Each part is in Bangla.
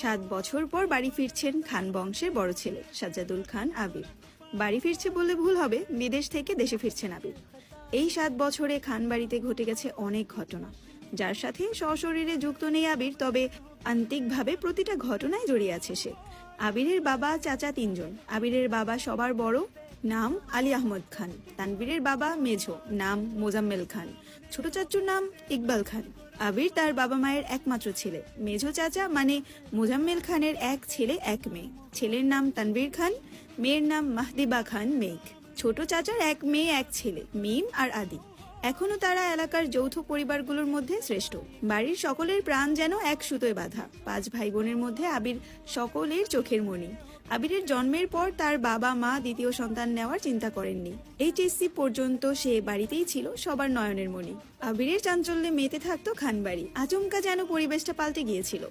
7 বছর পর বাড়ি ফিরছেন খান বংশের বড় ছেলে সাজ্জাদুল খান আবির। বাড়ি ফিরছে বললে ভুল হবে, বিদেশ থেকে দেশে ফিরছেন আবির। এই 7 বছরে খান বাড়িতে ঘটে গেছে অনেক ঘটনা, যার সাথে সশরীরে যুক্ত নেই আবির, তবে আন্তিকভাবে প্রতিটা ঘটনায় জড়িয়ে আছে সে। আবিরের বাবা চাচা 3 জন। আবিরের বাবা সবার বড়, নাম আলী আহমদ খান। তানবীরের বাবা মেঝো, নাম মোজাম্মেল খান। ছোট চাচুর নাম ইকবাল খান। আবির তার বাবা মায়ের একমাত্র ছেলে। মেঝো চাচা মানে মোজাম্মেল খানের এক ছেলে এক মেয়ে। ছেলের নাম তানবীর খান, মেয়ের নাম মাহদিবা খান মেঘ। ছোট চাচার এক মেয়ে এক ছেলে, মিম আর আদি। এখনো তারা এলাকার যৌথ পরিবারগুলোর মধ্যে শ্রেষ্ঠ। বাড়ির সকলের প্রাণ যেন এক সুতোয় বাঁধা। 5 ভাই বোনের মধ্যে আবির সকলের চোখের মণি। আবিরের জন্মের পর তার বাবা মা দ্বিতীয় সন্তান নেওয়ার চিন্তা করেননি। এইচএসসি পর্যন্ত সে বাড়িতেই ছিল সবার নয়নের মণি। আবিরের চাঞ্চল্যে মেতে থাকতো খানবাড়ি। আচমকা যেন পরিবেশটা পাল্টে গিয়েছিল।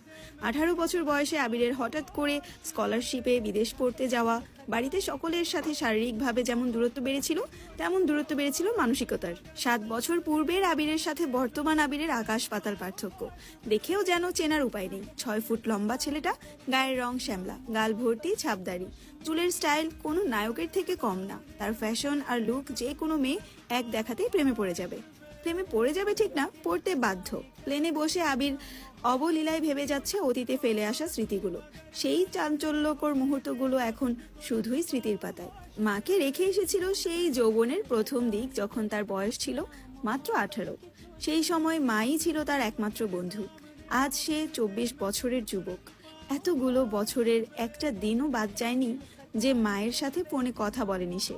18 বছর বয়সে আবিরের হঠাৎ করে স্কলারশিপে বিদেশ পড়তে যাওয়া। বাড়িতে সকলের সাথে শারীরিকভাবে যেমন দূরত্ব বেড়েছিল, তেমন দূরত্ব বেড়েছিল মানসিকতার। 7 বছর পূর্বের আবিরের সাথে বর্তমান আবিরের আকাশ পাতাল পার্থক্য। দেখেও যেন চেনার উপায় নেই। 6 ফুট লম্বা ছেলেটা, গায়ের রং শ্যামলা, গাল ভর্তি ছাপদাড়ি, চুলের স্টাইল কোনো নায়কের থেকে কম না। তার ফ্যাশন আর লুক যে কোনো মেয়ে এক দেখাতেই প্রেমে পড়ে যাবে। প্রেমে পড়ে যাবে ঠিক না, পড়তে বাধ্য। প্লেনে বসে আবির অবলীলায় ভেবে যাচ্ছে অতীতে ফেলে আসা স্মৃতিগুলো। সেই চাঞ্চল্যকর মুহূর্তগুলো এখন শুধুই স্মৃতির পাতায়। মাকে রেখে এসেছিল সেই যৌবনের প্রথম দিক, যখন তার বয়স ছিল মাত্র 18। সেই সময় মাই ছিল তার একমাত্র বন্ধু। আজ সে 24 বছরের যুবক। এতগুলো বছরের একটা দিনও বাদ যায়নি যে মায়ের সাথে ফোনে কথা বলেনি সে।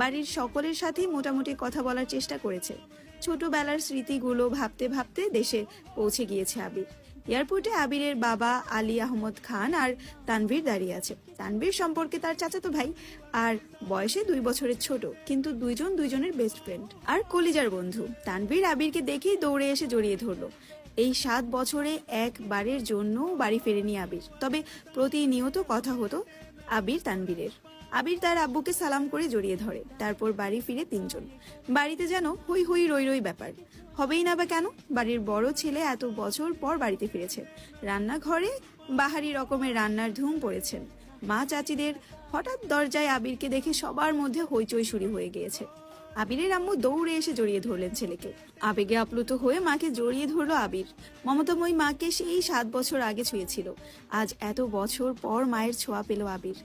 বাড়ির সকলের সাথেই মোটামুটি কথা বলার চেষ্টা করেছে। ছোটবেলার স্মৃতিগুলো ভাবতে ভাবতে দেশে পৌঁছে গিয়েছে আবির। এয়ারপোর্টে আবিরের বাবা আলী আহমদ খান আর তানভীর দাঁড়িয়ে আছে। তানভীর সম্পর্কে তার চাচাতো ভাই আর বয়সে 2 বছরের ছোট, কিন্তু দুইজনের বেস্ট ফ্রেন্ড আর কলিজার বন্ধু। তানভীর আবিরকে দেখেই দৌড়ে এসে জড়িয়ে ধরলো। এই 7 বছরে একবারের জন্য বাড়ি ফেরেনি আবির, তবে প্রতিনিয়ত কথা হতো আবির তানভীরের। আবির তার আব্বুকে সালাম করে জড়িয়ে ধরে। তারপর বাড়ি ফিরে 3 জন। বাড়িতে যেন হই হই রই রই ব্যাপার। হবেই না বা কেন? বাড়ির বড় ছেলে এত বছর পর বাড়িতে ফিরেছে। রান্নাঘরে বাহারি রকমের রান্নার ধুম পড়েছেন। মা চাচিদের হঠাৎ দরজায় আবিরকে দেখে সবার মধ্যে হইচই শুরু হয়ে গিয়েছে। আবিরের আম্মু দৌড়ে এসে জড়িয়ে ধরলেন ছেলেকে। আবেগে আপ্লুত হয়ে মাকে জড়িয়ে ধরলো আবির। মমতাময়ী মাকে সেই 7 বছর আগে ছুঁয়েছিল। আজ এত বছর পর মায়ের ছোঁয়া পেল আবির।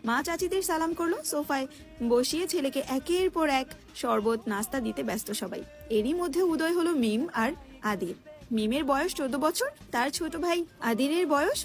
মা চাচিদের সালাম করলো। সোফায় বসিয়ে ছেলেকে একের পর এক শরবত নাস্তা দিতে ব্যস্ত সবাই। এরই মধ্যে উদয় হলো মিম আর আদির। মিমের বয়স 14 বছর, তার ছোট ভাই আদিরের বয়স